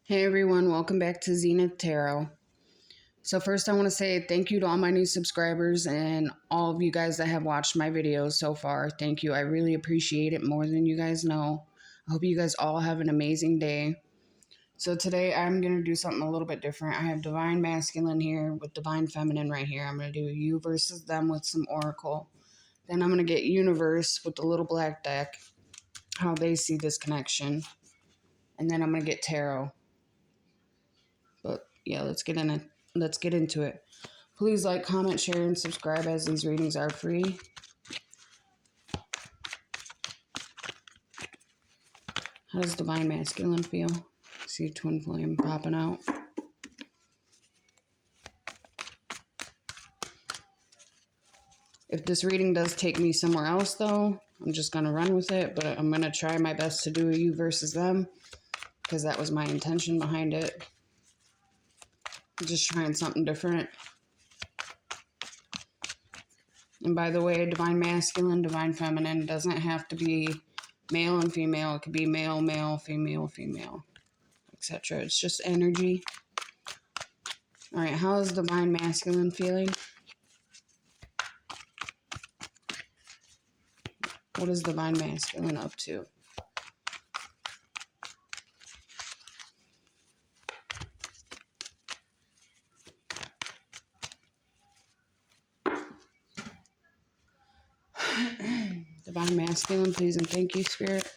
Hey everyone, welcome back to Zenith Tarot. So first I want to say thank you to all my new subscribers and all of you guys that have watched my videos so far. Thank you. I really appreciate it more than you guys know. I hope you guys all have an amazing day. So today I'm going to do something a little bit different. I have Divine Masculine here with Divine Feminine right here. I'm going to do you versus them with some Oracle. Then I'm going to get Universe with the little black deck, how they see this connection. And then I'm going to get Tarot. But yeah, let's get into it. Please like, comment, share, and subscribe as these readings are free. How does Divine Masculine feel? See a twin flame popping out. If this reading does take me somewhere else though, I'm just going to run with it, but I'm going to try my best to do a you versus them because that was my intention behind it. Just trying something different. And by the way, Divine Masculine, Divine Feminine doesn't have to be male and female. It could be male, male, female, female, etc. It's just energy. All right, how is Divine Masculine feeling? What is Divine Masculine up to? Divine Masculine, please and thank you, Spirit.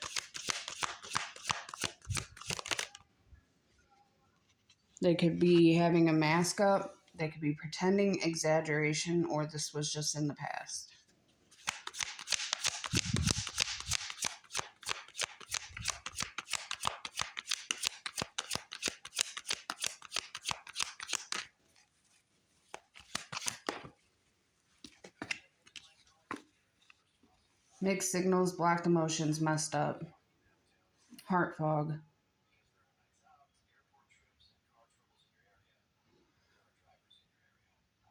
They could be having a mask up. They could be pretending, exaggeration, or this was just in the past. Mixed signals, blocked emotions, messed up. Heart fog.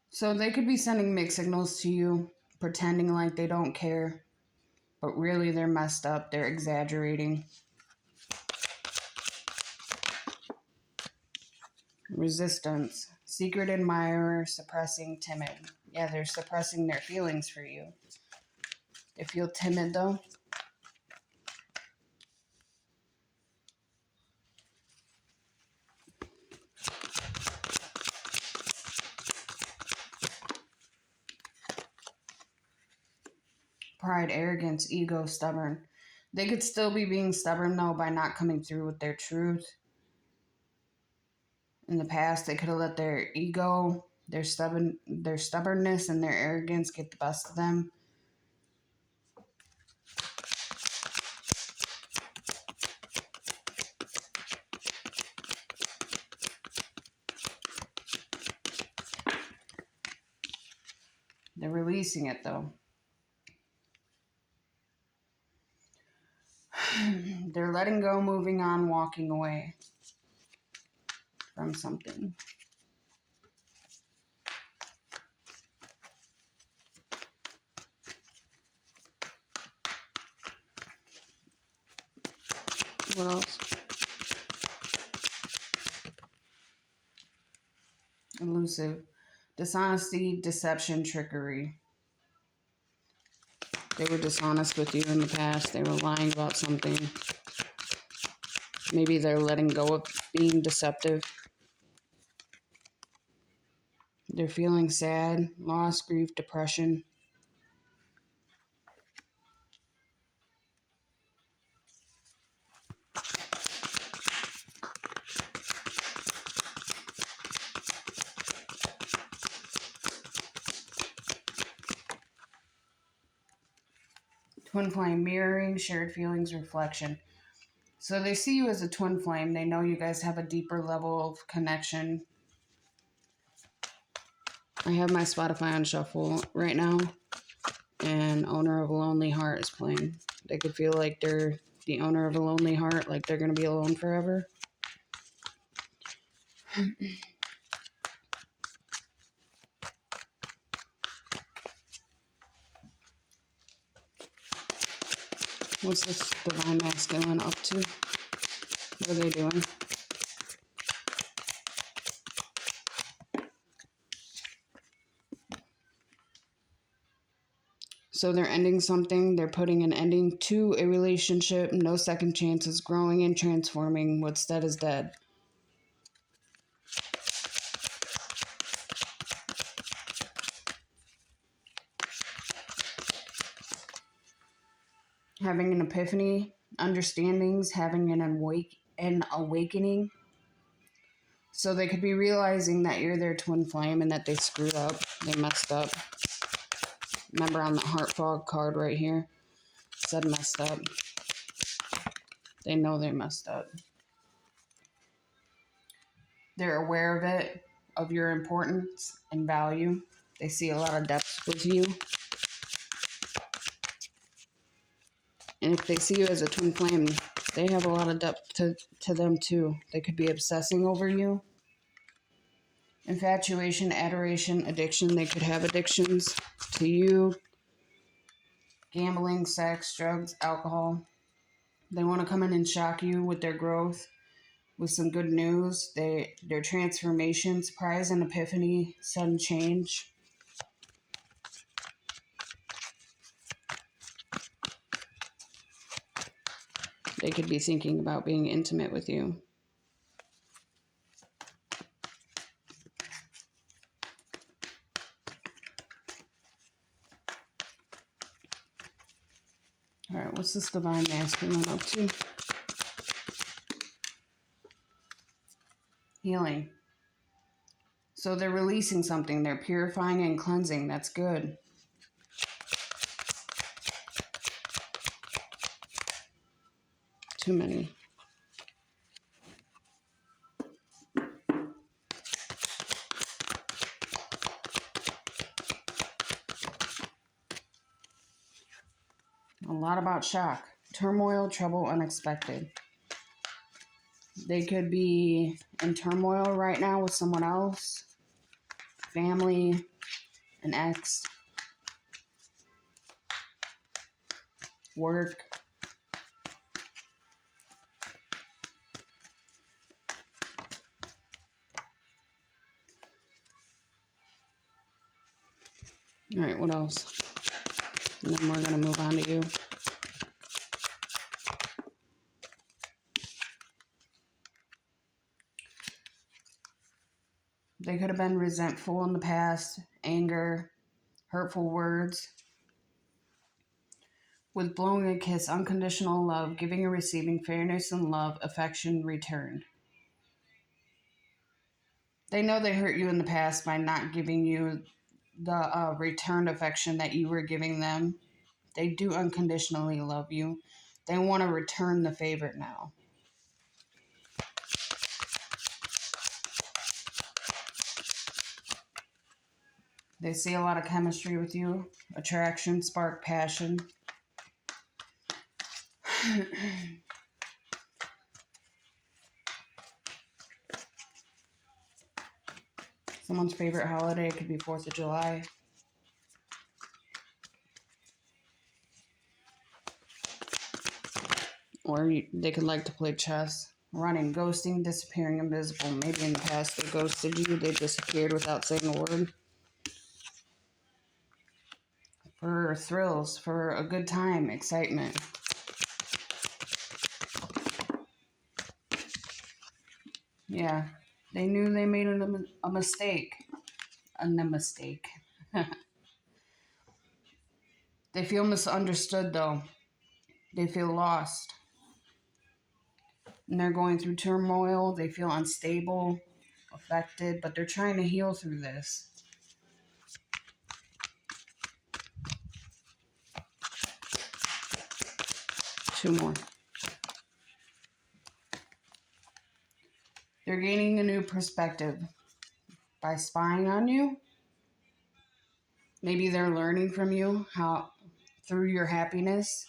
So they could be sending mixed signals to you, pretending like they don't care, but really they're messed up, they're exaggerating. Resistance. Secret admirer, suppressing, timid. Yeah, they're suppressing their feelings for you. They feel timid though. Pride, arrogance, ego, stubborn. They could still be being stubborn though by not coming through with their truth. In the past, they could have let their ego, their stubbornness, and their arrogance get the best of them. They're releasing it though. They're letting go, moving on, walking away from something. What else? Elusive. Dishonesty, deception, trickery. They were dishonest with you in the past. They were lying about something. Maybe they're letting go of being deceptive. They're feeling sad, loss, grief, depression. Twin flame, mirroring, shared feelings, reflection. So they see you as a twin flame. They know you guys have a deeper level of connection. I have my Spotify on shuffle right now, and Owner of a Lonely Heart is playing. They could feel like they're the owner of a lonely heart, like they're going to be alone forever. What's this Divine Masculine up to? What are they doing? So they're ending something, they're putting an ending to a relationship, no second chances, growing and transforming. What's dead is dead. Having an epiphany, understandings, having an awakening. So they could be realizing that you're their twin flame and that they screwed up, they messed up. Remember on the heart fog card right here, it said messed up. They know they messed up. They're aware of it, of your importance and value. They see a lot of depth with you. And if they see you as a twin flame, they have a lot of depth to them too. They could be obsessing over you. Infatuation, adoration, addiction. They could have addictions to you. Gambling, sex, drugs, alcohol. They want to come in and shock you with their growth, with some good news. Their transformation, surprise and epiphany, sudden change. They could be thinking about being intimate with you. All right, what's this divine masculine up to? Healing. So they're releasing something. They're purifying and cleansing. That's good. Too many. A lot about shock. Turmoil, trouble, unexpected. They could be in turmoil right now with someone else. Family, an ex. Work. All right, what else? And then we're going to move on to you. They could have been resentful in the past, anger, hurtful words. With blowing a kiss, unconditional love, giving and receiving, fairness and love, affection returned. They know they hurt you in the past by not giving you the returned affection that you were giving them. They do unconditionally love you. They want to return the favor now. They see a lot of chemistry with you, attraction, spark, passion. Someone's favorite holiday could be 4th of July. Or they could like to play chess. Running, ghosting, disappearing, invisible. Maybe in the past they ghosted you, they disappeared without saying a word. For thrills, for a good time, excitement. Yeah, they knew they made a mistake. A mistake. They feel misunderstood though. They feel lost. And they're going through turmoil. They feel unstable, affected, but they're trying to heal through this. Two more. They're gaining a new perspective by spying on you. Maybe they're learning from you how through your happiness.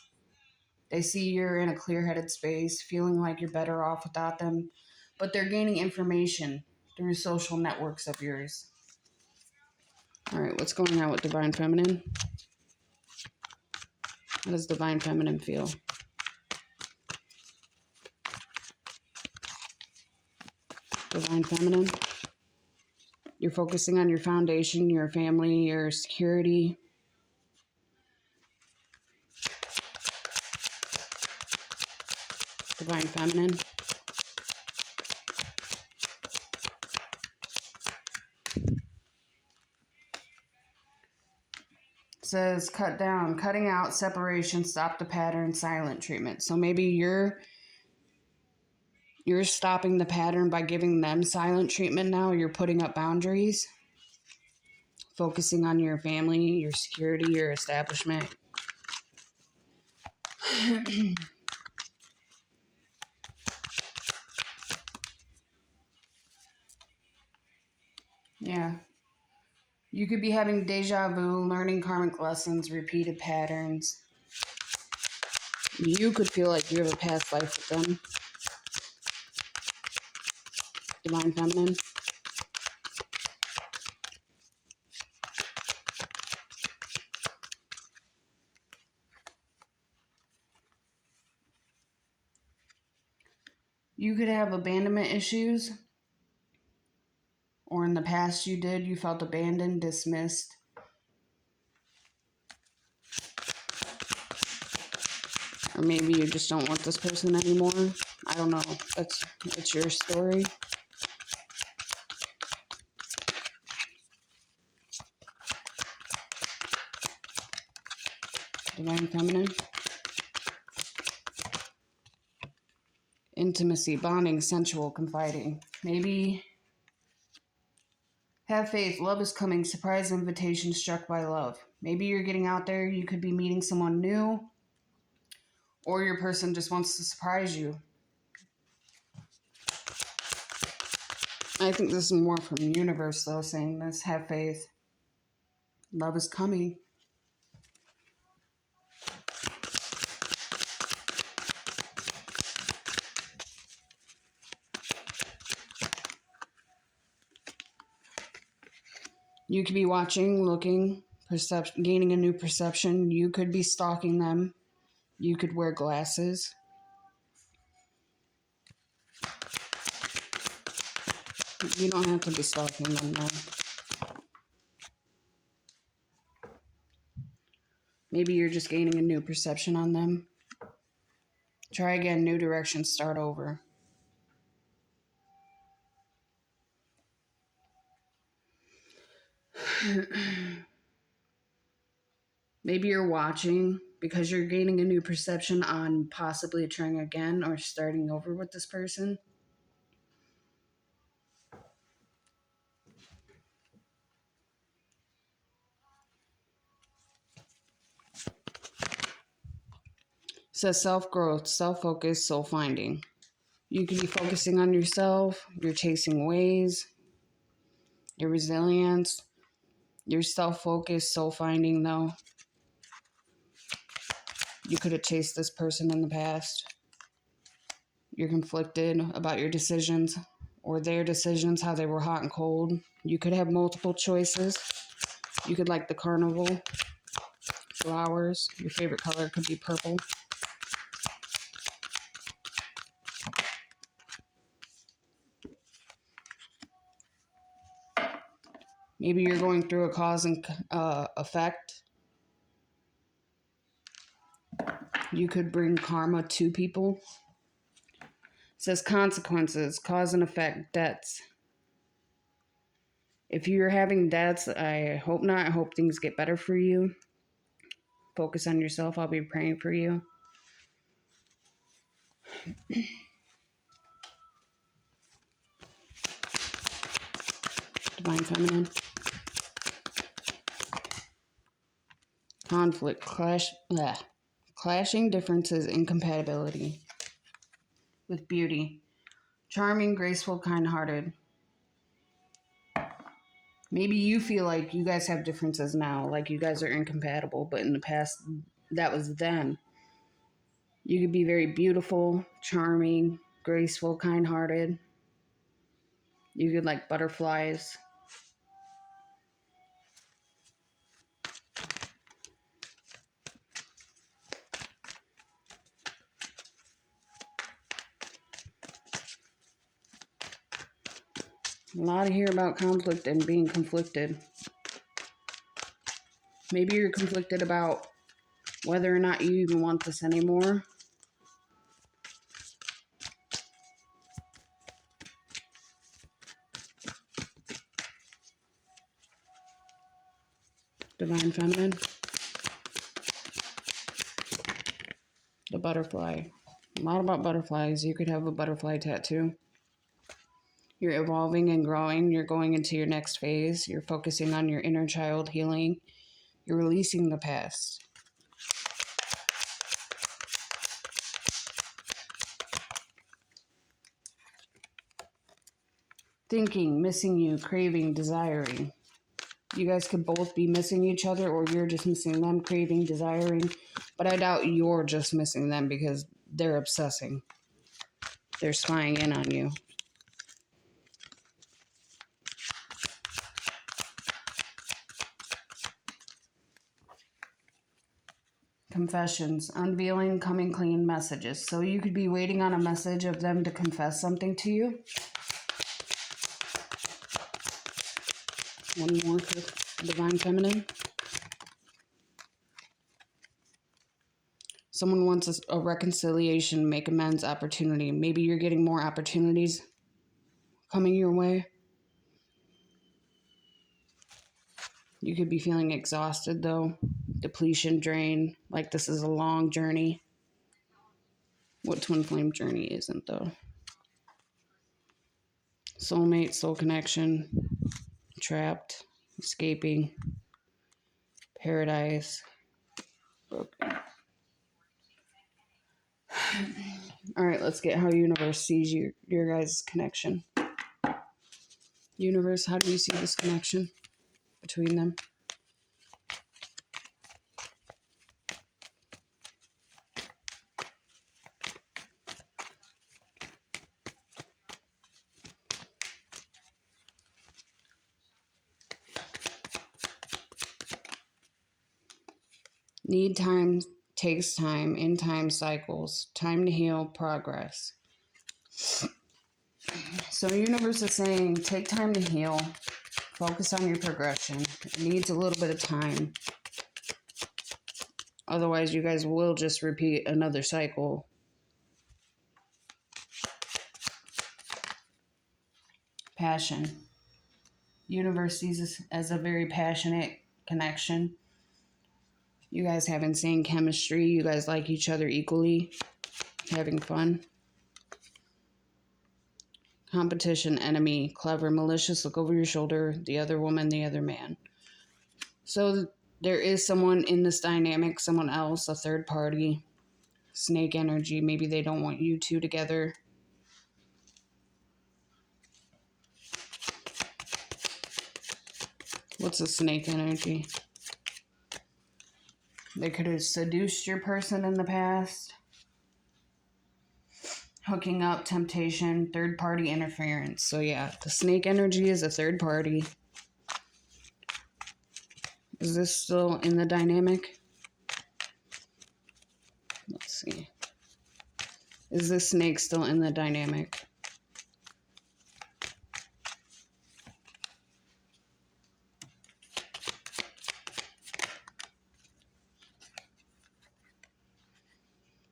They see you're in a clear-headed space, feeling like you're better off without them, but they're gaining information through social networks of yours. All right, what's going on with Divine Feminine? How does Divine Feminine feel? Divine Feminine. You're focusing on your foundation, your family, your security. Divine Feminine. It says cut down, cutting out, separation, stop the pattern, silent treatment. So maybe you're stopping the pattern by giving them silent treatment now. You're putting up boundaries, focusing on your family, your security, your establishment. Yeah. You could be having deja vu, learning karmic lessons, repeated patterns. You could feel like you have a past life with them. Divine Feminine. You could have abandonment issues, or in the past you felt abandoned, dismissed. Or maybe you just don't want this person anymore. I don't know. It's your story. Divine Feminine. Intimacy, bonding, sensual, confiding. Maybe have faith. Love is coming. Surprise invitation, struck by love. Maybe you're getting out there. You could be meeting someone new. Or your person just wants to surprise you. I think this is more from the universe, though, saying this. Have faith. Love is coming. You could be watching, looking, gaining a new perception. You could be stalking them. You could wear glasses. You don't have to be stalking them, though. Maybe you're just gaining a new perception on them. Try again, new direction, start over. Maybe you're watching because you're gaining a new perception on possibly trying again or starting over with this person. It says self-growth, self-focus, soul-finding. You could be focusing on yourself, your chasing ways, your resilience, your self-focus, soul-finding, though. You could have chased this person in the past. You're conflicted about your decisions or their decisions, how they were hot and cold. You could have multiple choices. You could like the carnival, flowers. Your favorite color could be purple. Maybe you're going through a cause and effect. You could bring karma to people. It says consequences, cause and effect, debts. If you're having debts, I hope not. I hope things get better for you. Focus on yourself. I'll be praying for you. Divine Feminine. Conflict, clashing differences, incompatibility. With beauty. Charming, graceful, kind-hearted. Maybe you feel like you guys have differences now, like you guys are incompatible, but in the past, that was them. You could be very beautiful, charming, graceful, kind-hearted. You could like butterflies. A lot of here about conflict and being conflicted. Maybe you're conflicted about whether or not you even want this anymore. Divine Feminine. The butterfly. A lot about butterflies. You could have a butterfly tattoo. You're evolving and growing. You're going into your next phase. You're focusing on your inner child healing. You're releasing the past. Thinking, missing you, craving, desiring. You guys could both be missing each other, or you're just missing them, craving, desiring. But I doubt you're just missing them because they're obsessing. They're spying in on you. Confessions, unveiling, coming clean messages. So you could be waiting on a message of them to confess something to you. One more for Divine Feminine. Someone wants a reconciliation, make amends opportunity. Maybe you're getting more opportunities coming your way. You could be feeling exhausted though. Depletion, drain, like this is a long journey. What twin flame journey isn't though? Soulmate, soul connection, trapped, escaping, paradise, broken. All right, let's get how universe sees your guys' connection. Universe, how do you see this connection between them? Need time, takes time, in time cycles, time to heal, progress. So universe is saying take time to heal, focus on your progression. It needs a little bit of time. Otherwise, you guys will just repeat another cycle. Passion. Universe sees this as a very passionate connection. You guys have insane chemistry. You guys like each other equally. Having fun. Competition, enemy, clever, malicious, look over your shoulder, the other woman, the other man. So there is someone in this dynamic, someone else, a third party, snake energy. Maybe they don't want you two together. What's a snake energy? They could have seduced your person in the past. Hooking up, temptation, third party interference. So yeah, the snake energy is a third party. Is this still in the dynamic? Let's see. Is this snake still in the dynamic?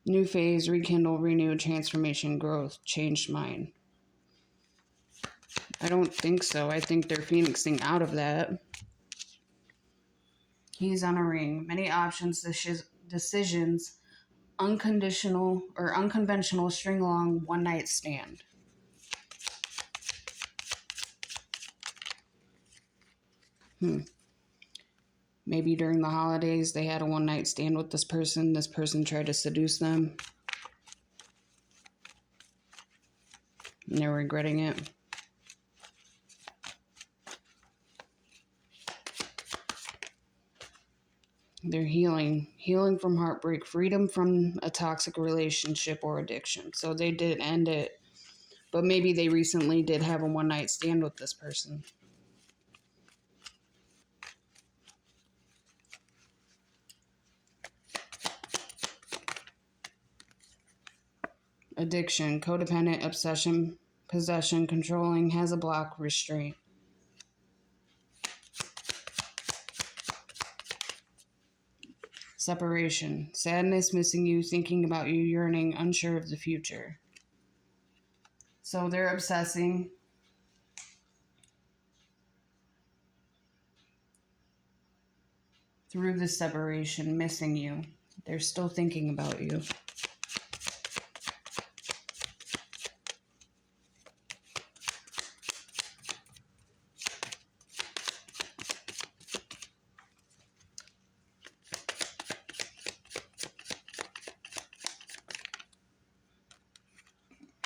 New phase, rekindle, renew, transformation, growth, changed mind. I don't think so. I think they're phoenixing out of that. Keys on a ring. Many options, decisions, unconditional or unconventional string along one night stand. Maybe during the holidays they had a one night stand with this person. This person tried to seduce them. And they're regretting it. They're healing from heartbreak, freedom from a toxic relationship or addiction. So they did end it, but maybe they recently did have a one night stand with this person. Addiction, codependent, obsession, possession, controlling, has a block, restraint. Separation, sadness, missing you, thinking about you, yearning, unsure of the future. So they're obsessing. through the separation, missing you. They're still thinking about you.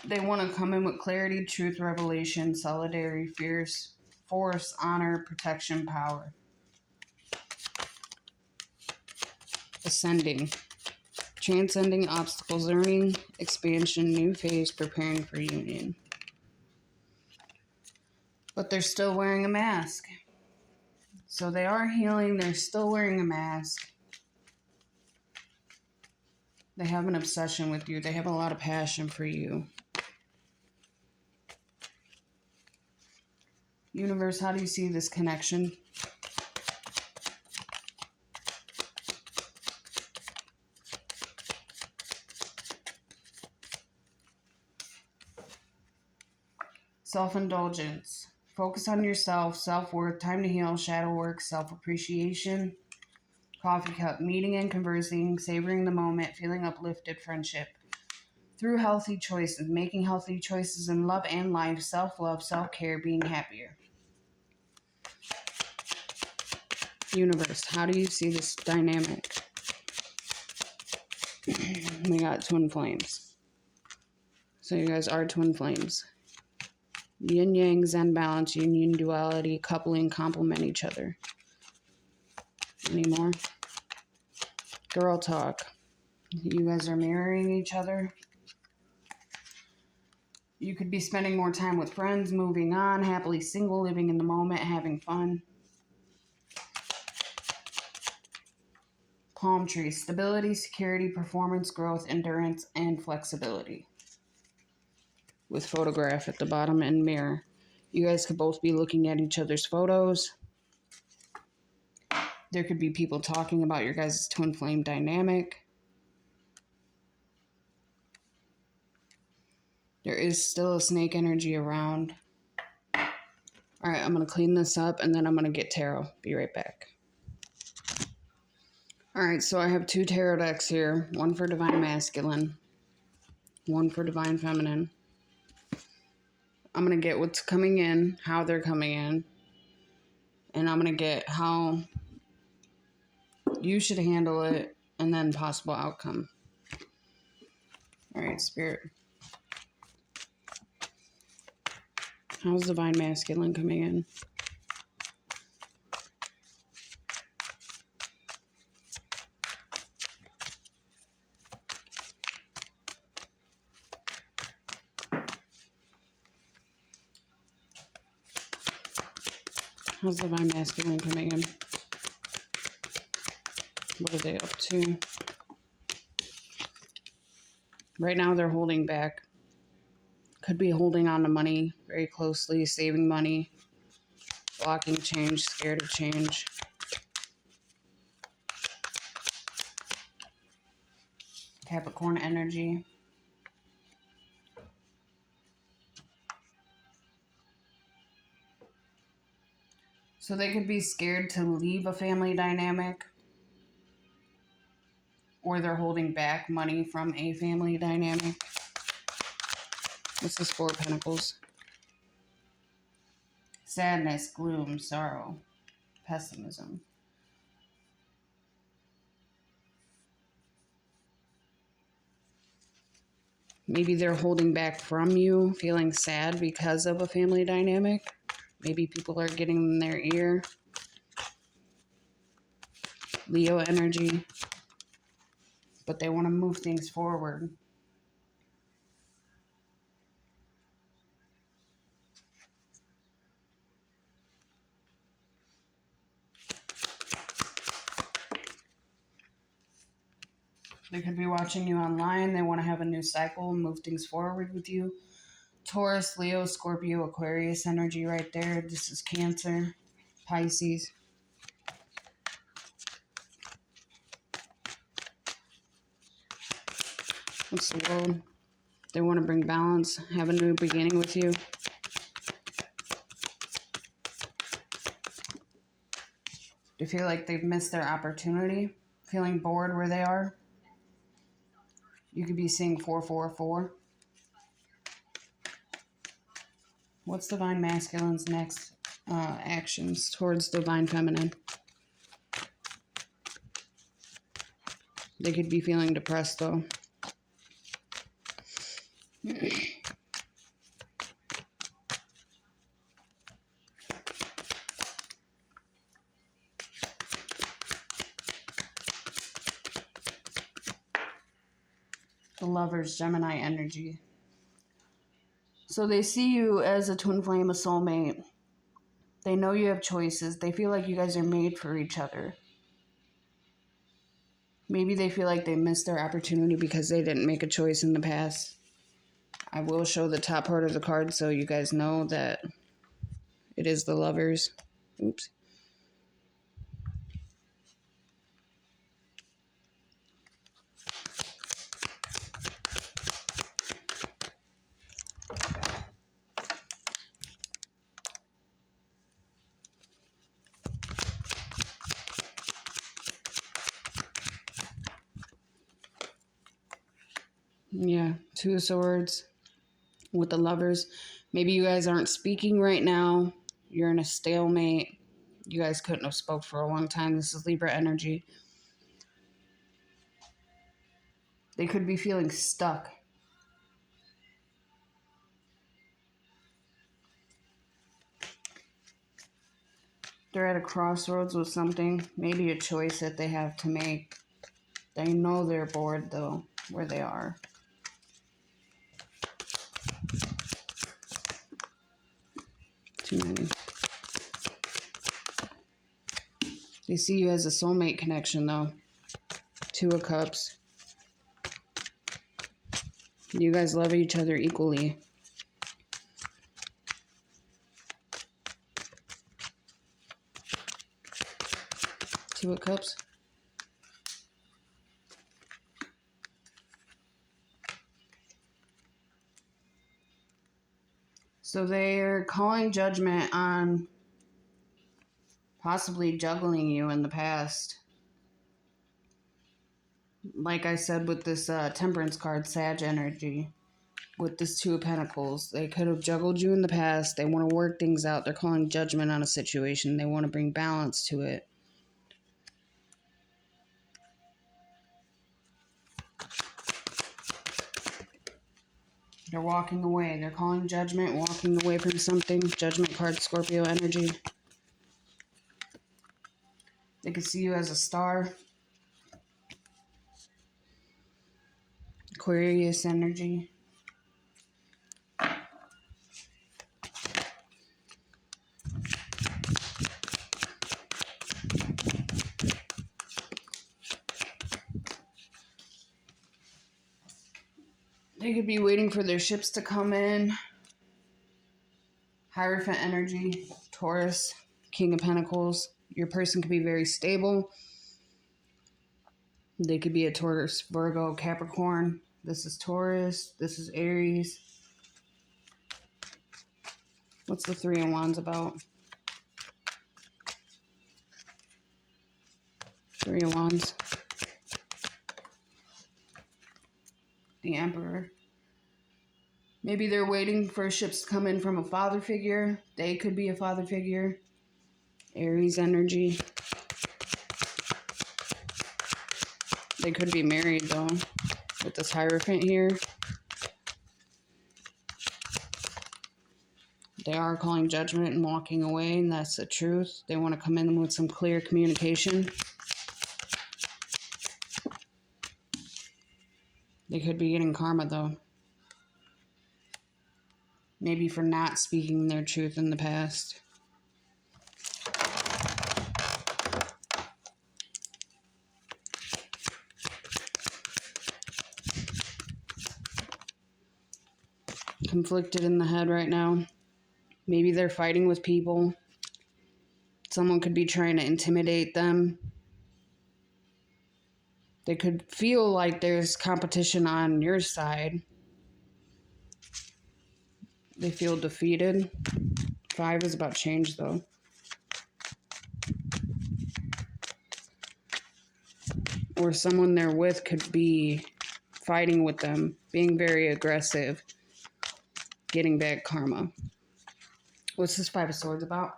They want to come in with clarity, truth, revelation, solidarity, fierce, force, honor, protection, power. Ascending. Transcending obstacles, learning, expansion, new phase, preparing for union. But they're still wearing a mask. So they are healing, they're still wearing a mask. They have an obsession with you. They have a lot of passion for you. Universe, how do you see this connection? Self-indulgence. Focus on yourself, self-worth, time to heal, shadow work, self-appreciation. Coffee cup. Meeting and conversing, savoring the moment, feeling uplifted, friendship. Through healthy choices, making healthy choices in love and life, self-love, self-care, being happier. Universe, how do you see this dynamic? We got twin flames. So you guys are twin flames. Yin yang, zen balance, union, duality, coupling, complement each other. Any more? Girl talk. You guys are mirroring each other. You could be spending more time with friends, moving on, happily single, living in the moment, having fun. Palm tree. Stability, security, performance, growth, endurance, and flexibility. With photograph at the bottom and mirror. You guys could both be looking at each other's photos. There could be people talking about your guys' twin flame dynamic. There is still a snake energy around. All right, I'm going to clean this up and then I'm going to get tarot. Be right back. All right, so I have 2 tarot decks here. One for Divine Masculine. One for Divine Feminine. I'm going to get what's coming in, how they're coming in. And I'm going to get how you should handle it and then possible outcome. All right, Spirit. How's Divine Masculine coming in? How's Divine Masculine coming in? What are they up to? Right now they're holding back. Could be holding on to money very closely, saving money, blocking change, scared of change. Capricorn energy. So they could be scared to leave a family dynamic, or they're holding back money from a family dynamic. What's this 4 of Pentacles? Sadness, gloom, sorrow, pessimism. Maybe they're holding back from you, feeling sad because of a family dynamic. Maybe people are getting in their ear. Leo energy. But they want to move things forward. They could be watching you online. They want to have a new cycle, move things forward with you. Taurus, Leo, Scorpio, Aquarius energy right there. This is Cancer, Pisces. What's the world? They want to bring balance, have a new beginning with you. They feel like they've missed their opportunity, feeling bored where they are. You could be seeing 444. What's Divine Masculine's next actions towards Divine Feminine? They could be feeling depressed though. The Lovers, Gemini energy. So they see you as a twin flame, a soulmate. They know you have choices. They feel like you guys are made for each other. Maybe they feel like they missed their opportunity because they didn't make a choice in the past. I will show the top part of the card so you guys know that it is the Lovers. Oops. Yeah, Two of Swords with the Lovers. Maybe you guys aren't speaking right now. You're in a stalemate. You guys couldn't have spoke for a long time. This is Libra energy. They could be feeling stuck. They're at a crossroads with something. Maybe a choice that they have to make. They know they're bored though, where they are. Too many. They see you as a soulmate connection though. Two of Cups. You guys love each other equally. Two of Cups. So they're calling judgment on possibly juggling you in the past. Like I said with this Temperance card, Sag energy. With this Two of Pentacles, they could have juggled you in the past. They want to work things out. They're calling judgment on a situation. They want to bring balance to it. They're walking away. They're calling judgment, walking away from something. Judgment card, Scorpio energy. They could see you as a star. Aquarius energy. They could be waiting for their ships to come in. Hierophant energy, Taurus, King of Pentacles. Your person could be very stable. They could be a Taurus, Virgo, Capricorn. This is Taurus. This is Aries. What's the Three of Wands about? Three of Wands. The Emperor. Maybe they're waiting for ships to come in from a father figure. They could be a father figure. Aries energy. They could be married though, with this Hierophant here. They are calling judgment and walking away, and that's the truth. They want to come in with some clear communication. They could be getting karma though. Maybe for not speaking their truth in the past. Conflicted in the head right now. Maybe they're fighting with people. Someone could be trying to intimidate them. They could feel like there's competition on your side. They feel defeated. Five is about change though. or someone they're with could be fighting with them, being very aggressive, getting back karma. What's this Five of Swords about?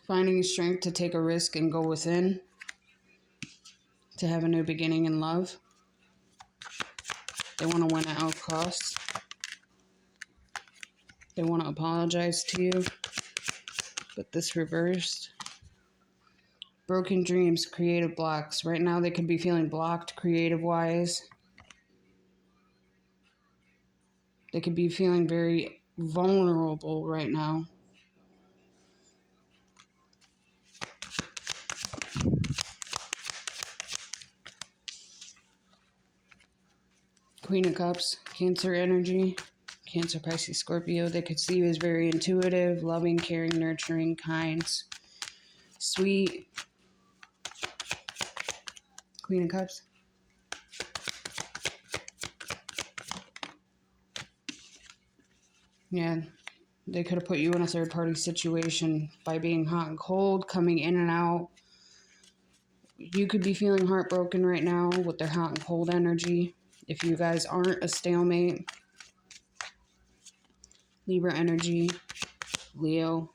Finding strength to take a risk and go within, to have a new beginning in love. They want to win at all costs. They want to apologize to you, but this reversed. Broken dreams, creative blocks. Right now they could be feeling blocked creative-wise. They could be feeling very vulnerable right now. Queen of Cups, Cancer energy. Cancer, Pisces, Scorpio. They could see you as very intuitive, loving, caring, nurturing, kind, sweet. Queen of Cups. Yeah, they could have put you in a third-party situation by being hot and cold, coming in and out. You could be feeling heartbroken right now with their hot and cold energy. If you guys aren't a stalemate. Libra energy, Leo.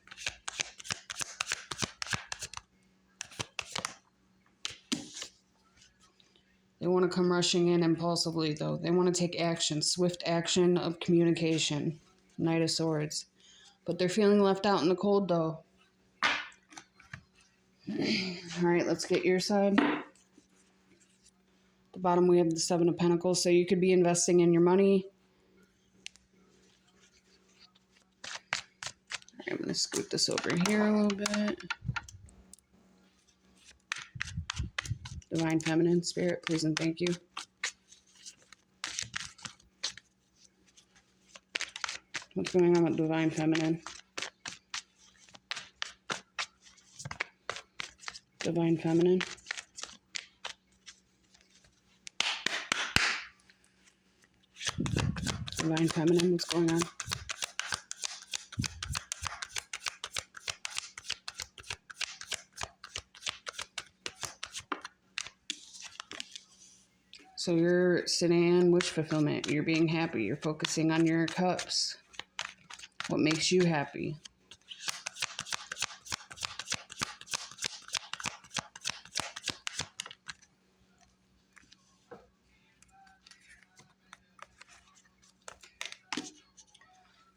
They want to come rushing in impulsively, though. They want to take action, swift action of communication. Knight of Swords. But they're feeling left out in the cold, though. All right, let's get your side. At the bottom, we have the Seven of Pentacles. So you could be investing in your money. All right, I'm going to scoot this over here a little bit. Divine Feminine Spirit, please and thank you. What's going on with Divine Feminine? Divine Feminine. Divine Feminine, what's going on? So you're sitting in wish fulfillment. You're being happy. You're focusing on your cups. What makes you happy?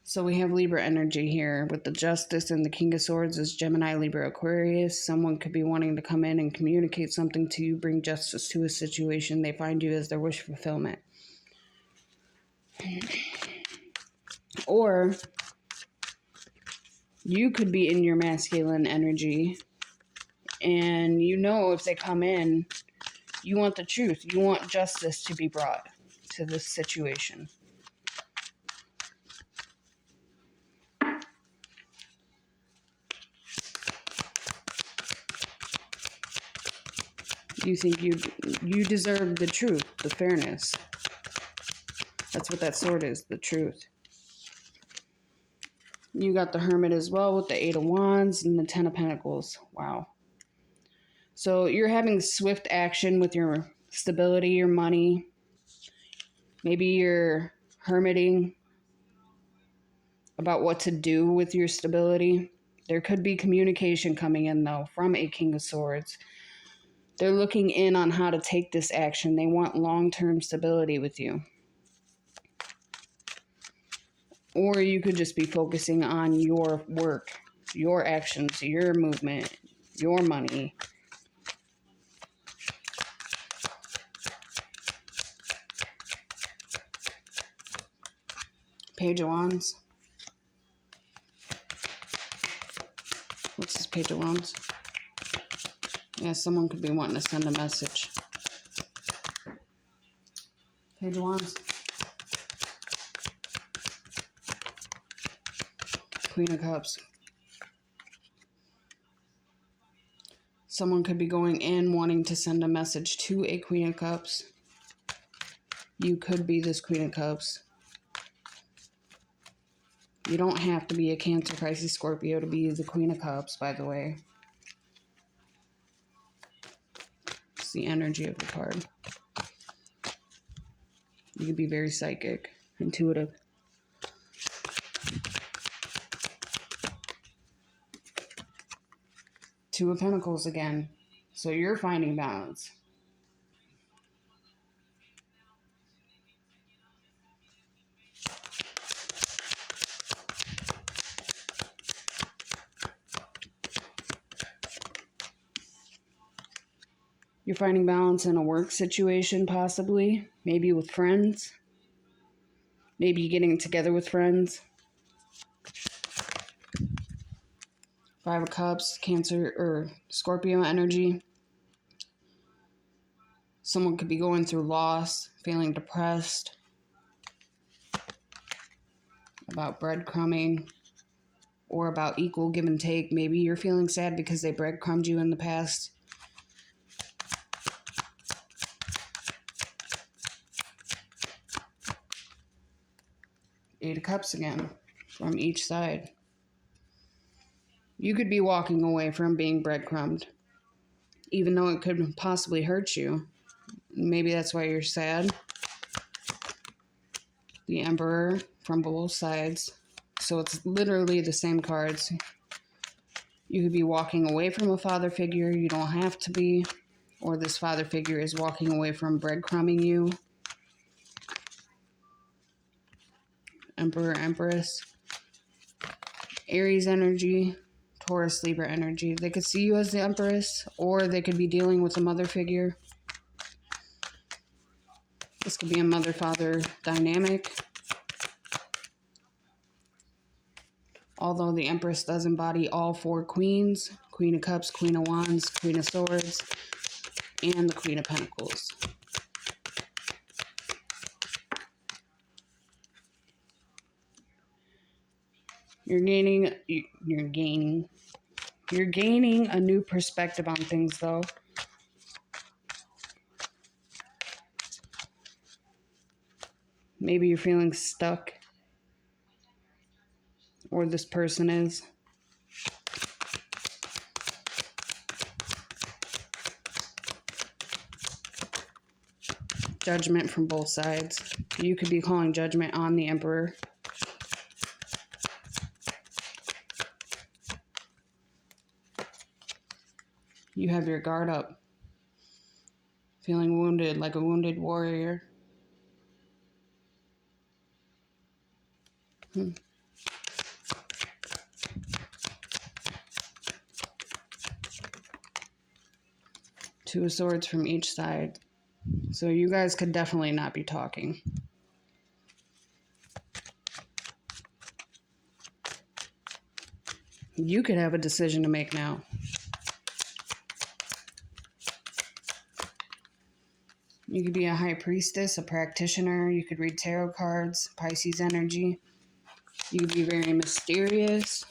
So we have Libra energy here with the Justice and the King of Swords is Gemini, Libra, Aquarius. Someone could be wanting to come in and communicate something to you, bring justice to a situation. They find you as their wish fulfillment. Or you could be in your masculine energy and you know if they come in, you want the truth. You want justice to be brought to this situation. You think you deserve the truth, the fairness. That's what that sword is, the truth. You got the Hermit as well with the Eight of Wands and the Ten of Pentacles. Wow. So you're having swift action with your stability, your money. Maybe you're hermiting about what to do with your stability. There could be communication coming in, though, from a King of Swords. They're looking in on how to take this action. They want long-term stability with you. Or you could just be focusing on your work, your actions, your movement, your money. Page of Wands. What's this Page of Wands? Yeah, someone could be wanting to send a message. Page of Wands. Queen of Cups. Someone could be going in wanting to send a message to a Queen of Cups. You could be this Queen of Cups. You don't have to be a Cancer, Pisces, Scorpio to be the Queen of Cups, by the way. It's the energy of the card. You could be very psychic, intuitive. Two of Pentacles again. So you're finding balance. You're finding balance in a work situation, possibly. Maybe with friends. Maybe getting together with friends. Five of Cups, Cancer or Scorpio energy. Someone could be going through loss, feeling depressed about breadcrumbing or about equal give and take. Maybe you're feeling sad because they breadcrumbed you in the past. Eight of Cups again from each side. You could be walking away from being breadcrumbed, even though it could possibly hurt you. Maybe that's why you're sad. The Emperor from both sides. So it's literally the same cards. You could be walking away from a father figure. You don't have to be. Or this father figure is walking away from breadcrumbing you. Emperor, Empress. Aries energy. Taurus, Libra energy. They could see you as the Empress, or they could be dealing with a mother figure. This could be a mother-father dynamic. Although the Empress does embody all four queens. Queen of Cups, Queen of Wands, Queen of Swords, and the Queen of Pentacles. You're gaining a new perspective on things, though. Maybe you're feeling stuck, or this person is. Judgment from both sides. You could be calling judgment on the Emperor. You have your guard up. Feeling wounded, like a wounded warrior. Two of Swords from each side. So you guys could definitely not be talking. You could have a decision to make now. You could be a high priestess, a practitioner. You could read tarot cards, Pisces energy. You could be very mysterious.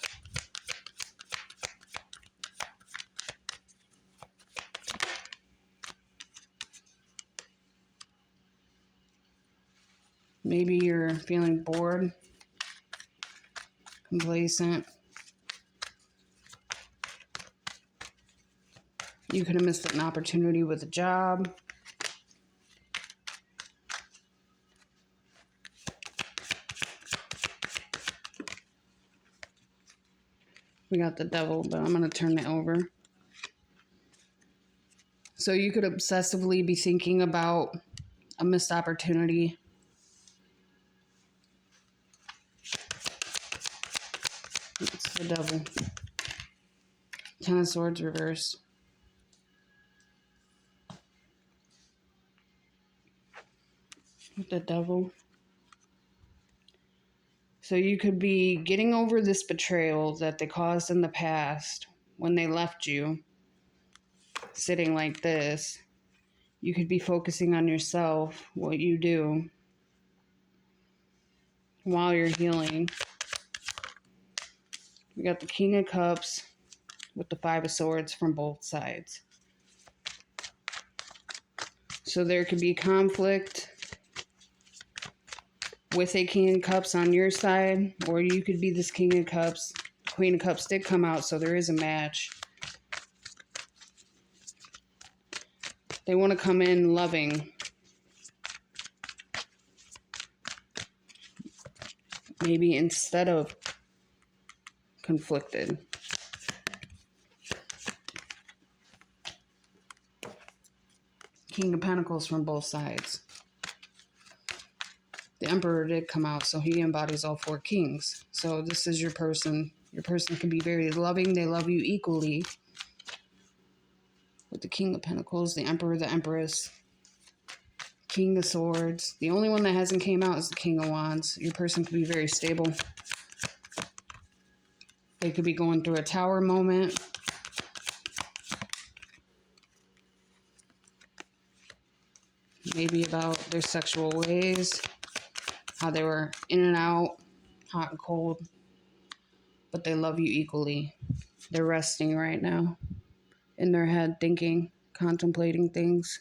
Maybe you're feeling bored, complacent. You could have missed an opportunity with a job. We got the Devil, but I'm going to turn it over. So you could obsessively be thinking about a missed opportunity. It's the Devil. Ten of Swords reverse. With the Devil. So you could be getting over this betrayal that they caused in the past when they left you, sitting like this. You could be focusing on yourself, what you do, while you're healing. We got the King of Cups with the Five of Swords from both sides. So there could be conflict with a King of Cups on your side, or you could be this King of Cups. Queen of Cups did come out, so there is a match. They want to come in loving. Maybe instead of conflicted. King of Pentacles from both sides. The Emperor did come out, so he embodies all 4 kings. So this is your person. Your person can be very loving. They love you equally. With the King of Pentacles, the Emperor, the Empress, King of Swords. The only one that hasn't came out is the King of Wands. Your person could be very stable. They could be going through a tower moment. Maybe about their sexual ways. How they were in and out, hot and cold. But they love you equally. They're resting right now. In their head, thinking, contemplating things.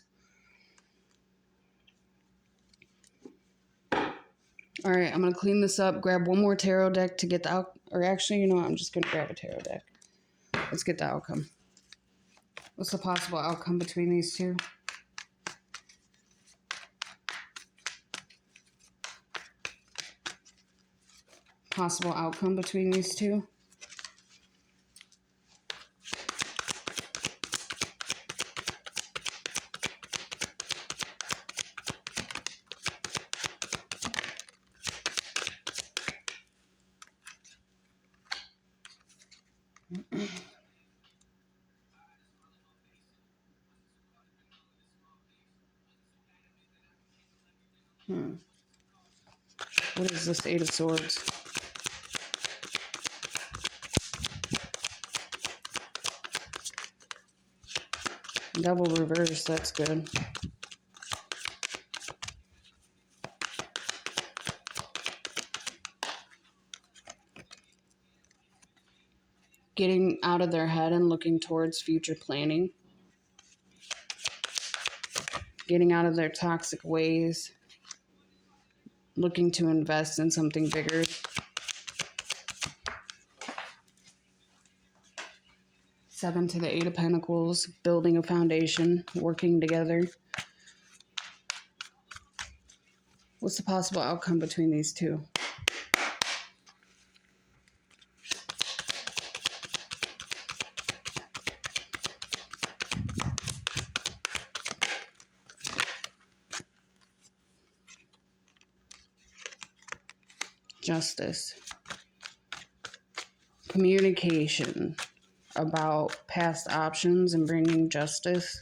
All right, I'm going to clean this up, grab one more tarot deck to get the out, or actually, you know what, I'm just going to grab a tarot deck. Let's get the outcome. What's the possible outcome between these two? Possible outcome between these two? What is this 8 of Swords? Double reverse, that's good. Getting out of their head and looking towards future planning. Getting out of their toxic ways. Looking to invest in something bigger. Seven to the 8 of Pentacles. Building a foundation. Working together. What's the possible outcome between these two? Justice. Communication about past options and bringing justice.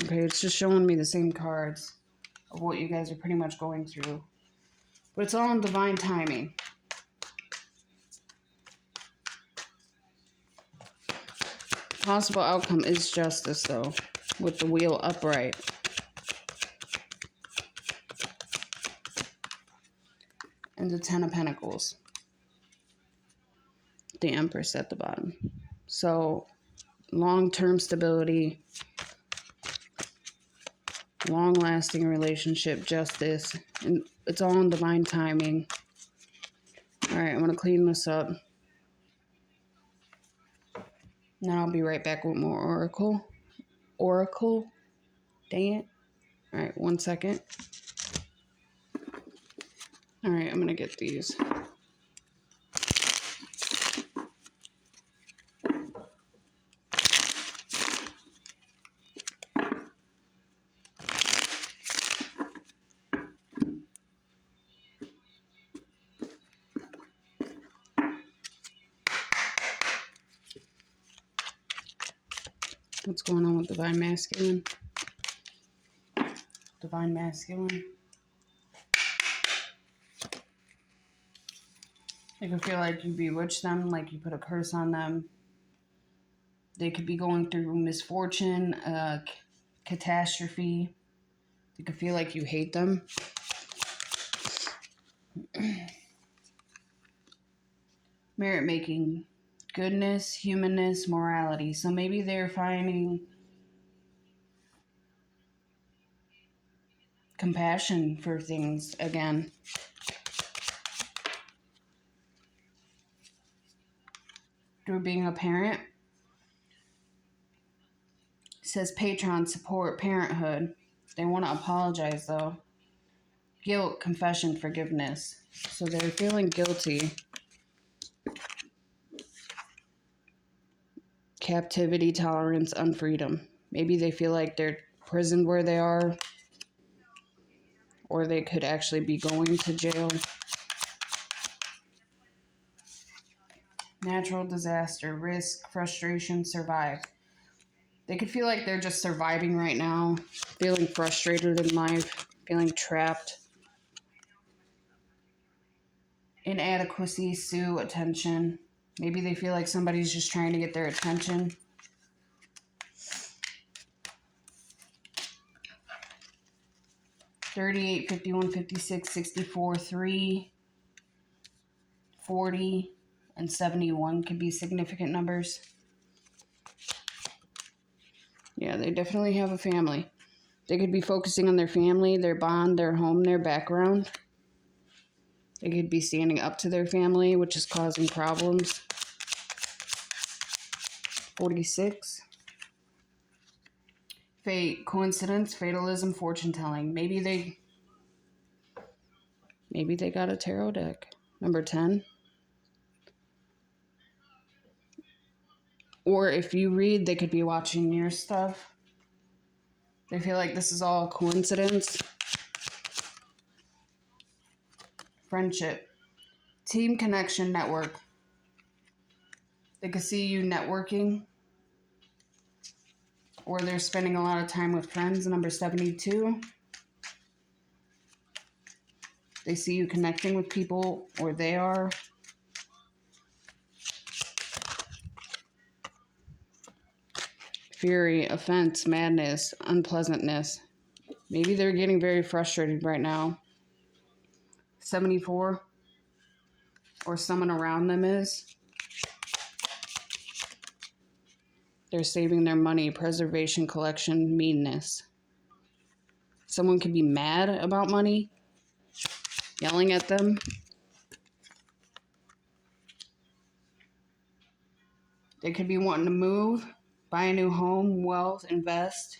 Okay, it's just showing me the same cards of what you guys are pretty much going through. But it's all in divine timing. Possible outcome is justice, though, with the wheel upright. And the 10 of Pentacles. The Empress at the bottom. So, long-term stability, long-lasting relationship, justice, and it's all in divine timing. All right, I'm going to clean this up. Now I'll be right back with more oracle. Oracle? Dang it. All right, 1 second. All right, I'm going to get these. What's going on with Divine Masculine? Divine Masculine. They could feel like you bewitched them, like you put a curse on them. They could be going through misfortune, catastrophe. They could feel like you hate them. Merit making, goodness, humanness, morality. So maybe they're finding compassion for things again. Through being a parent. It says patron, support, parenthood. They want to apologize though. Guilt, confession, forgiveness. So they're feeling guilty. Captivity, tolerance, unfreedom. Maybe they feel like they're prisoned where they are, or they could actually be going to jail. Natural disaster, risk, frustration, survive. They could feel like they're just surviving right now, feeling frustrated in life, feeling trapped. Inadequacy, sue, attention. Maybe they feel like somebody's just trying to get their attention. $38, $51, $56, $64, 3, 40, and 71 could be significant numbers. Yeah, they definitely have a family. They could be focusing on their family, their bond, their home, their background. They could be standing up to their family, which is causing problems. 46. Fate, coincidence, fatalism, fortune telling. Maybe they got a tarot deck. Number 10. Or if you read, they could be watching your stuff. They feel like this is all a coincidence. Friendship. Team connection network. They could see you networking. Or they're spending a lot of time with friends. Number 72. They see you connecting with people, or they are. Fury, offense, madness, unpleasantness. Maybe they're getting very frustrated right now. 74. Or someone around them is. They're saving their money, preservation, collection, meanness. Someone could be mad about money, yelling at them. They could be wanting to move, buy a new home, wealth, invest,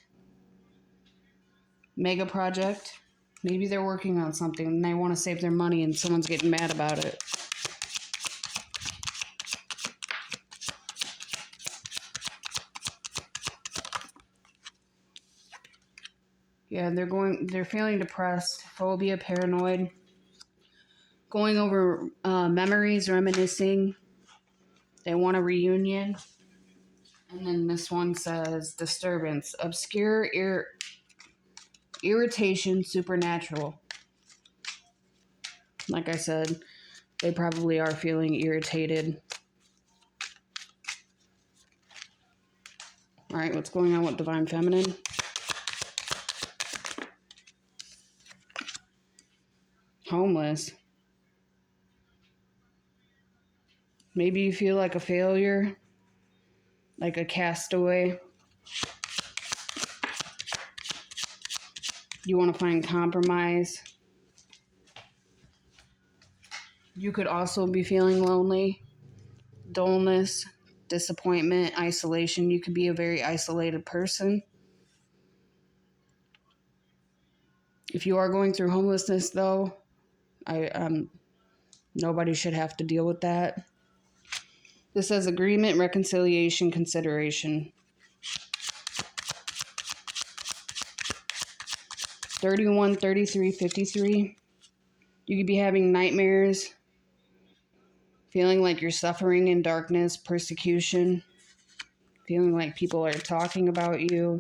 mega project. Maybe they're working on something and they want to save their money and someone's getting mad about it. Yeah, they're feeling depressed, phobia, paranoid, going over memories, reminiscing. They want a reunion. And then this one says disturbance, obscure, irritation, supernatural. Like I said, they probably are feeling irritated. All right, what's going on with Divine Feminine? Homeless. Maybe you feel like a failure, like a castaway. You want to find compromise. You could also be feeling lonely, dullness, disappointment, isolation. You could be a very isolated person. If you are going through homelessness, though, nobody should have to deal with that. This says agreement, reconciliation, consideration. 31, 33, 53. You could be having nightmares, feeling like you're suffering in darkness, persecution, feeling like people are talking about you.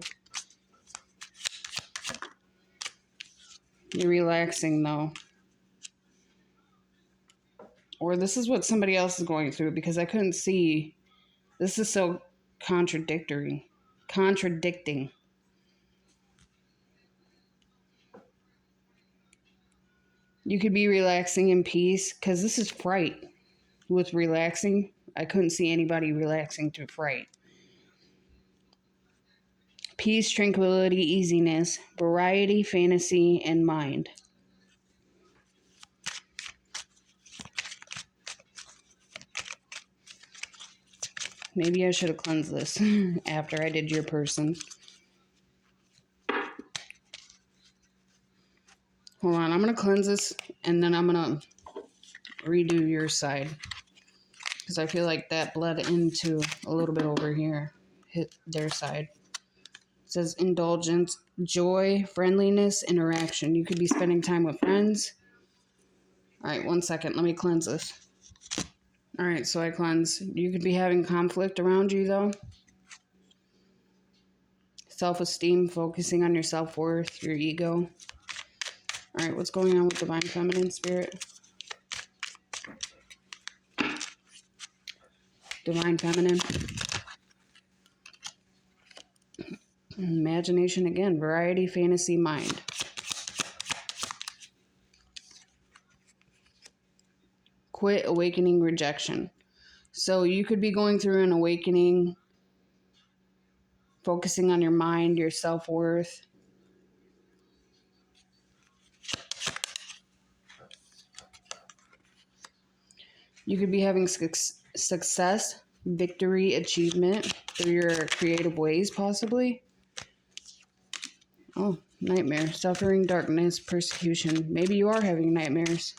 You're relaxing, though. Or this is what somebody else is going through, because I couldn't see. This is so contradicting. You could be relaxing in peace, because this is fright. With relaxing, I couldn't see anybody relaxing through fright. Peace, tranquility, easiness, variety, fantasy, and mind. Maybe I should have cleansed this after I did your person. Hold on, I'm going to cleanse this and then I'm going to redo your side. Because I feel like that bled into a little bit over here. Hit their side. It says indulgence, joy, friendliness, interaction. You could be spending time with friends. Alright, 1 second. Let me cleanse this. Alright, so I cleanse. You could be having conflict around you, though. Self-esteem, focusing on your self-worth, your ego. Alright, what's going on with Divine Feminine Spirit? Divine Feminine. Imagination again. Variety, fantasy, mind. Quit, awakening, rejection. So you could be going through an awakening, focusing on your mind, your self-worth. You could be having success, victory, achievement through your creative ways, possibly. Oh, nightmare, suffering, darkness, persecution. Maybe you are having nightmares.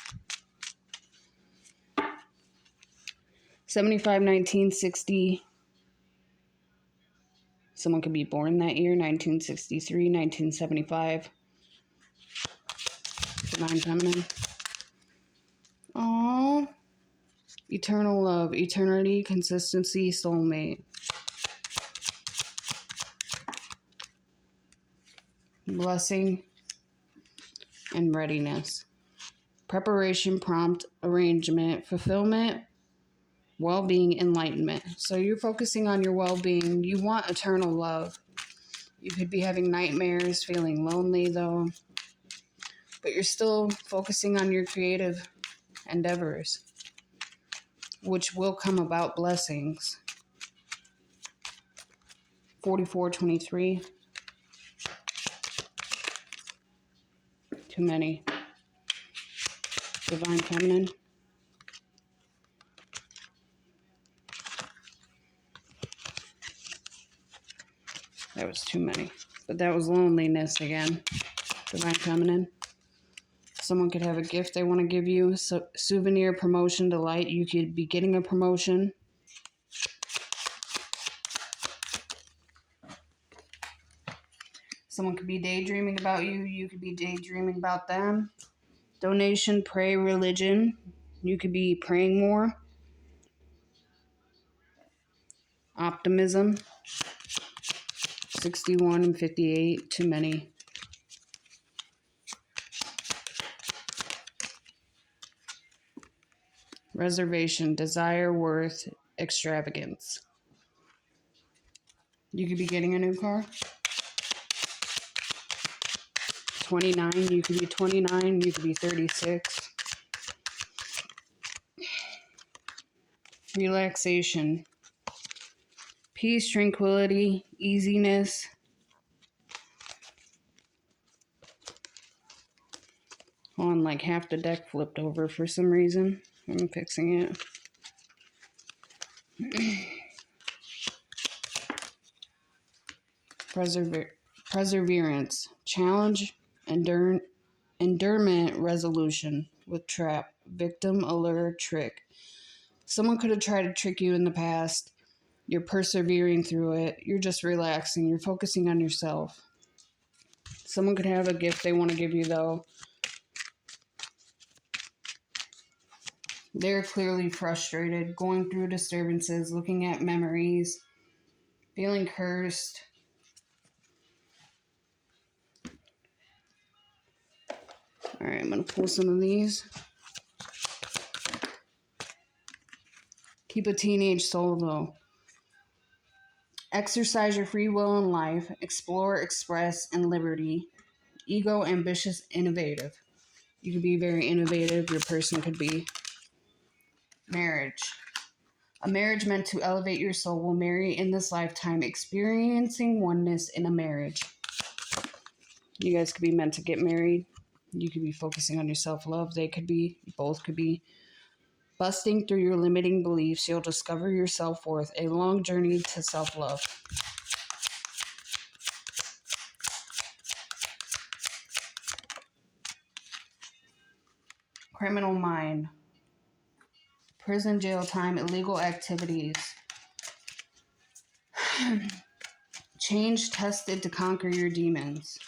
75, 1960. Someone could be born that year, 1963, 1975. Divine Feminine. Aww. Eternal love, eternity, consistency, soulmate. Blessing and readiness. Preparation, prompt, arrangement, fulfillment, well-being, enlightenment. So you're focusing on your well-being. You want eternal love. You could be having nightmares, feeling lonely though. But you're still focusing on your creative endeavors, which will come about blessings. 4423. Too many. Divine Feminine. That was too many. But that was loneliness again. Divine Feminine. Someone could have a gift they want to give you. So, souvenir, promotion, delight. You could be getting a promotion. Someone could be daydreaming about you. You could be daydreaming about them. Donation, pray, religion. You could be praying more. Optimism. 61 and 58. Too many. Reservation, desire, worth, extravagance. You could be getting a new car. 29, you could be 29, you could be 36. Relaxation. Peace, tranquility, easiness. On like half the deck flipped over for some reason. I'm fixing it. Perseverance, challenge, endurement, resolution with trap, victim, allure, trick. Someone could have tried to trick you in the past. You're persevering through it. You're just relaxing. You're focusing on yourself. Someone could have a gift they want to give you, though. They're clearly frustrated, going through disturbances, looking at memories, feeling cursed. All right, I'm going to pull some of these. Keep a teenage soul, though. Exercise your free will in life. Explore, express, and liberty. Ego, ambitious, innovative. You could be very innovative. Your person could be marriage. A marriage meant to elevate your soul will marry in this lifetime, experiencing oneness in a marriage. You guys could be meant to get married. You could be focusing on your self-love. They could be, both could be. Busting through your limiting beliefs, you'll discover your self-worth. A long journey to self-love. Criminal mind. Prison, jail time, illegal activities. Change tested to conquer your demons.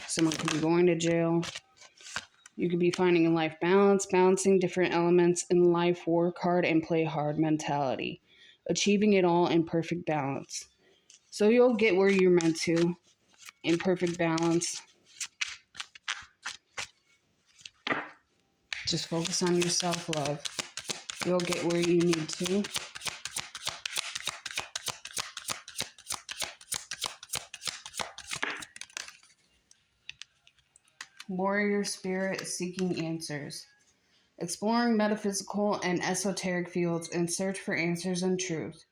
Someone could be going to jail. You could be finding a life balance, balancing different elements in life, work hard and play hard mentality. Achieving it all in perfect balance. So you'll get where you're meant to in perfect balance. Just focus on your self-love. You'll get where you need to. Warrior spirit seeking answers. Exploring metaphysical and esoteric fields in search for answers and truth.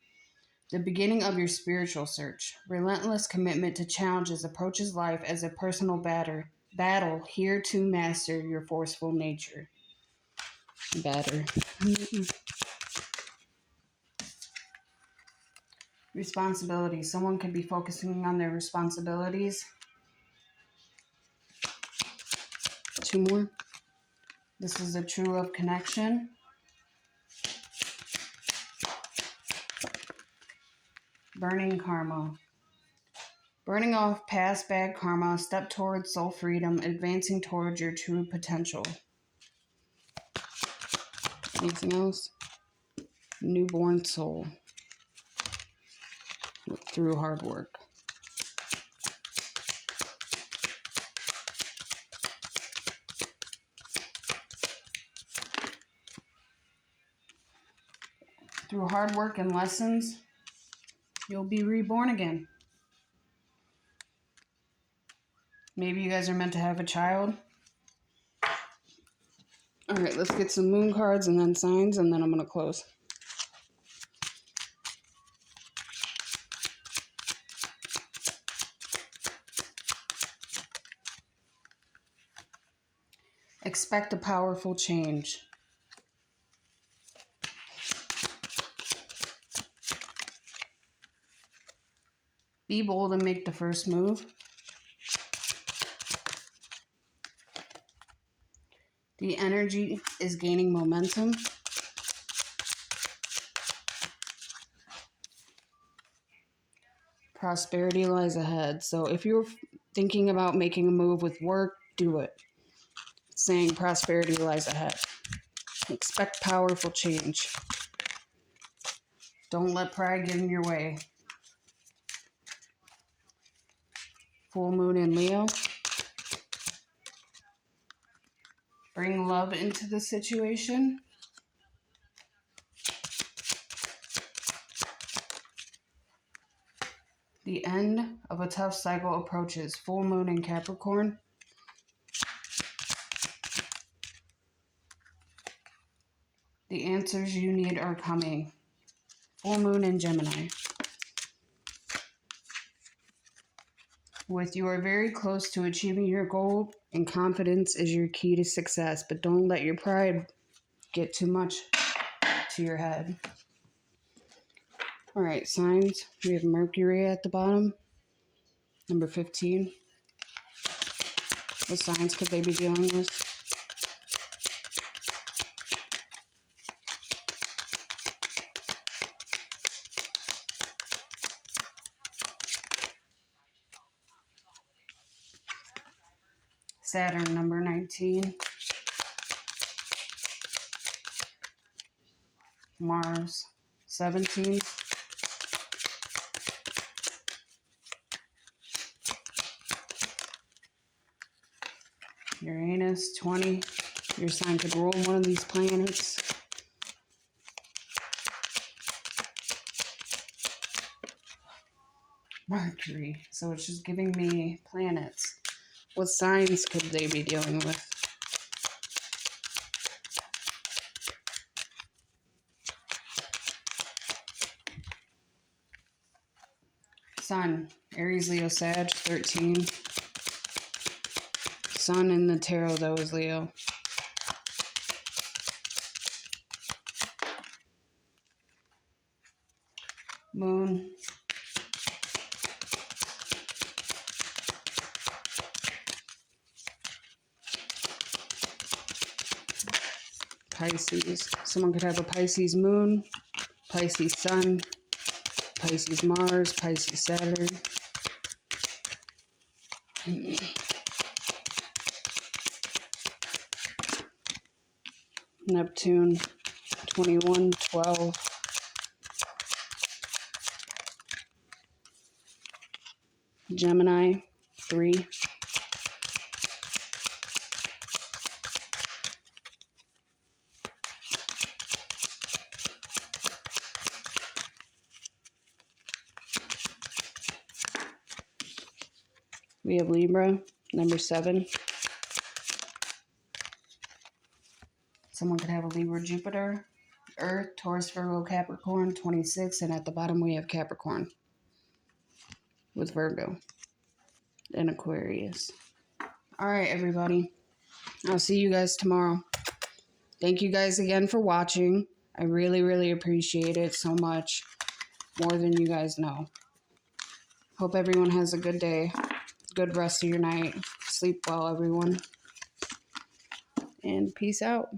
The beginning of your spiritual search. Relentless commitment to challenges approaches life as a personal battle here to master your forceful nature. Responsibility. Someone could be focusing on their responsibilities. 2 more. This is a true love connection. Burning karma. Burning off past bad karma, step towards soul freedom, advancing towards your true potential. Anything else? Newborn soul. Through hard work. Through hard work and lessons, you'll be reborn again. Maybe you guys are meant to have a child. All right, let's get some moon cards and then signs, and then I'm going to close. Expect a powerful change. Be bold and make the first move. The energy is gaining momentum. Prosperity lies ahead. So if you're thinking about making a move with work, do it. It's saying prosperity lies ahead. Expect powerful change. Don't let pride get in your way. Full moon in Leo. Bring love into the situation. The end of a tough cycle approaches. Full moon in Capricorn. The answers you need are coming. Full moon in Gemini. You are very close to achieving your goal, and confidence is your key to success, but don't let your pride get too much to your head. All right, signs. We have Mercury at the bottom. Number 15. What signs could they be dealing with? Saturn, number 19. Mars, 17. Uranus, 20. Your sign could rule one of these planets. Mercury. So it's just giving me planets. What signs could they be dealing with? Sun, Aries, Leo, Sag, 13. Sun in the tarot, though, is Leo. Moon, Pisces. Someone could have a Pisces moon, Pisces sun, Pisces Mars, Pisces Saturn. Neptune, 21, 12. Gemini, 3. We have Libra, number 7. Someone could have a Libra, Jupiter, Earth, Taurus, Virgo, Capricorn, 26. And at the bottom we have Capricorn with Virgo and Aquarius. All right, everybody. I'll see you guys tomorrow. Thank you guys again for watching. I really, really appreciate it so much. More than you guys know. Hope everyone has a good day. Good rest of your night. Sleep well, everyone. And peace out.